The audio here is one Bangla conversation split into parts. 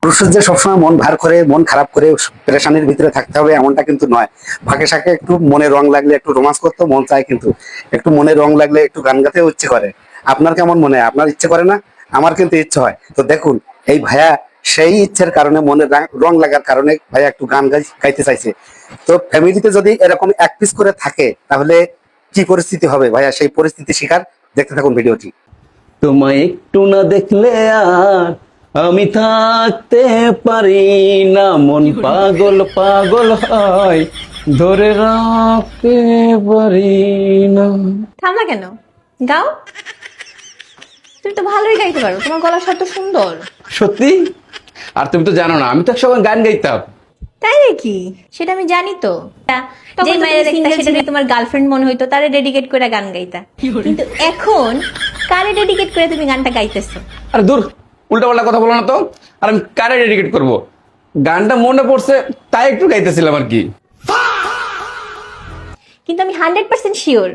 পুরুষের যে সবসময় মন ভার করে, মন খারাপ করে পেরেশানির ভিতরে থাকতে হবে এমনটা কিন্তু নয়। ফাঁকে সাকে একটু মনে রং লাগলে, একটু রোমান্স করতে মন চায়, কিন্তু একটু মনে রং লাগলে একটু গান গাতেও ইচ্ছে করে। আপনার কেমন মনে হয়? আপনার ইচ্ছে করে না? আমার কিন্তু ইচ্ছে হয়। তো দেখুন, এই ভাইয়া সেই ইচ্ছের কারণে, মনে রং লাগার কারণে ভাইয়া একটু গান গাইতে চাইছে। তো ফ্যামিলিতে যদি এরকম এক পিস করে থাকে তাহলে কি পরিস্থিতি হবে ভাইয়া? সেই পরিস্থিতি শিকার দেখতে থাকুন ভিডিওটি। তোমায় একটু না দেখলে আর আমি থাকতে পারি না, মন পাগল পাগল হয়, ধরে রাখতে পারি না। থামলা কেন? গাও। তুমি তো ভালোই গাইতে পারো, তোমার গলার স্বর তো সুন্দর। সত্যি? আর তুমি তো জানো না, আমি তো একসময় গান গাইতাম। তাই নাকি? সেটা আমি জানি তো। যে মেয়েরা দেখতা সেটা দিয়ে তোমার গার্লফ্রেন্ড মনে হইতো, তারে ডেডিকেট করে গান গাইতা। কিন্তু এখন কারে ডেডিকেট করে তুমি গানটা গাইতেছো? আরে দূর, উল্টা পাল্টা কথা বলো না তো। আর আমি কারে ডেডিকেট করব? গানটা মনে পড়ছে তাই একটু গাইতেছিলাম আর কি। কিন্তু আমি 100% শিওর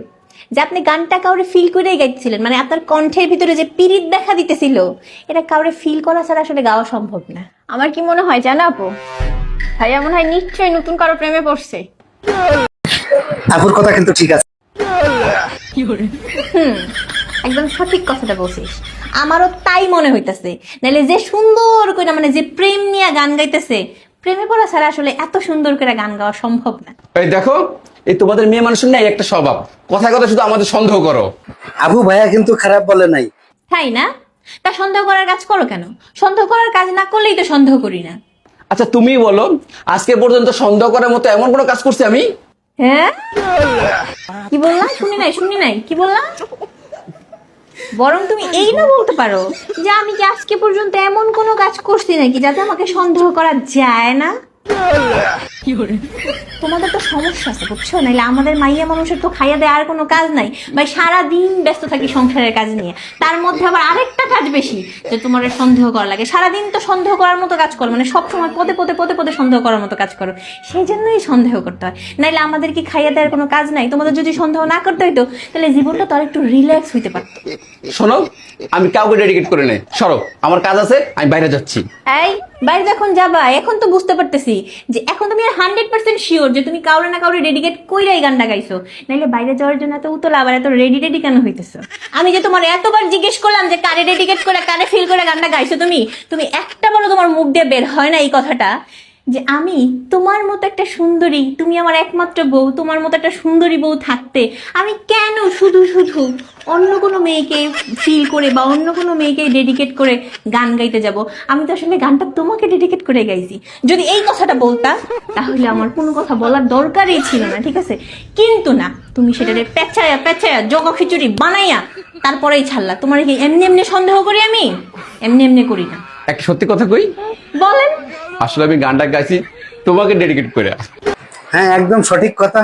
যে আপনি গানটা কাউরে ফিল করেই গাইতেছিলেন। মানে আপনার কণ্ঠের ভিতরে যে পিরিত দেখা দিতেছিল, এটা কাউরে ফিল করা ছাড়া আসলে গাওয়া সম্ভব না। আমার কি মনে হয় জানো আপু, ভাইয়া মনে হয় নিশ্চয়ই নতুন কারো প্রেমে পড়ছে। আপুর কথা কিন্তু ঠিক আছে। একদম সঠিক কথাটা বলছিস, আমারও তাই মনে হইতাছে। নাহলে যে সুন্দর করে, মানে যে প্রেম নিয়ে গান গাইতেছে, প্রেমে পড়া ছাড়া আসলে এত সুন্দর করে গান গাওয়া সম্ভব না। এই দেখো, এই তোমাদের মেয়ে মানুষের না একটা স্বভাব, কথায় কথা শুধু আমাদের সন্দেহ করো। আবু ভাইয়া কিন্তু খারাপ বলে নাই। তাই না? তা সন্দেহ করার কাজ করো কেন? সন্দেহ করার কাজ না করলেই তো সন্দেহ করি না। আচ্ছা তুমি বলো, আজকে পর্যন্ত সন্দেহ করার মতো এমন কোনো কাজ করছি আমি? হ্যাঁ, কি বললা? শুনি নাই, কি বললা? বরং তুমি এই না বলতে পারো যে আমি কি আজকে পর্যন্ত এমন কোনো কাজ করছি নাকি যাতে আমাকে সন্দেহ করা যায় না। তোমাদের তো সমস্যা আছে বুঝছো, নাইলে আমাদের মাইয়া মানুষের তো খাইয়া দেয় আর কোনো কাজ নাই ভাই। সারাদিন ব্যস্ত থাকি সংসারের কাজ নিয়ে, তার মধ্যে আবার আরেকটা কাজ বেশি যে তোমার সন্দেহ করা লাগে। সারাদিন তো সন্দেহ করার মতো কাজ করো, মানে সবসময় পদে পদে পদে পদে সন্দেহ করার মতো কাজ করো, সেই জন্যই সন্দেহ করতে হয়। নাইলে আমাদের কি খাইয়া দেওয়ার কোনো কাজ নাই? তোমাদের যদি সন্দেহ না করতে হইতো তাহলে জীবনটা তো আর একটু রিল্যাক্স হইতে পারতো। শোনো, আমি কাউকে ডেডিকেট করে নেই, সরো, আমার কাজ আছে, আমি বাইরে যাচ্ছি। এই বাইরে যখন যাবা, এখন তো বুঝতে পারতেছি যে এখন তুমি 100% শিওর যে তুমি কাউরে না কাউরে ডেডিকেট কইরাই গানটা গাইছো। নাইলে বাইরে যাওয়ার জন্য এত উতলা আবার এত রেডি কেন হইতেছো? আমি যে তোমার এতবার জিজ্ঞেস করলাম যে কারে ডেডিকেট করে, কারে ফিল করে গানটা গাইছো, তুমি একটা বলো তোমার মুখ দিয়ে বের হয় না এই কথাটা যে আমি তোমার মতো একটা সুন্দরী, তুমি আমার একমাত্র বউ, তোমার মতো একটা সুন্দরী বউ থাকতে আমি কেন শুধু শুধু অন্য কোনো মেয়েকে ফিল করে বা অন্য কোনো মেয়েকে ডেডিকেট করে গান গাইতে যাব? আমি তো আসলে গানটা তোমাকে ডেডিকেট করে গাইছি। যদি এই কথাটা বলতা তাহলে আমার কোনো কথা বলার দরকারই ছিল না, ঠিক আছে? কিন্তু না, তুমি সেটারে পেঁচায়া পেঁচায়া জগা খিচুড়ি বানাইয়া তারপরেই ছাড়লা। তোমার কি এমনি এমনি সন্দেহ করি? আমি এমনি করি না। একটা সত্যি কথা কই, বলেন। আসলে আমি গানটা গাইছি তোমাকে ডেডিকেট করে। হ্যাঁ, একদম সঠিক কথা।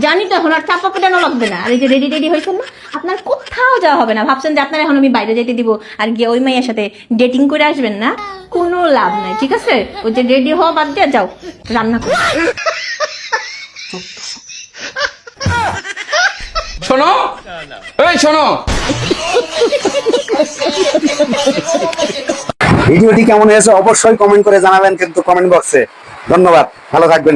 জানি তো, এখন আর চাপা পেটানো লাগবে না। আর এই যে রেডি হয়েছেন না, আপনার কোথাও যাওয়া হবে না। ভাবছেন যে আপনার এখন আমি বাইরে যেতে দিব আর গিয়ে ওই মাইয়ের সাথে ডেটিং করে আসবেন না? কোনো লাভ নাই, ঠিক আছে? ওই যে রেডি হওয়া বাদ দিয়ে যাও রান্না করো। শোনো, এই শোনো, ভিডিওটি কেমন হয়েছে অবশ্যই কমেন্ট করে জানাবেন কিন্তু কমেন্ট বক্সে। ধন্যবাদ, ভালো থাকবেন।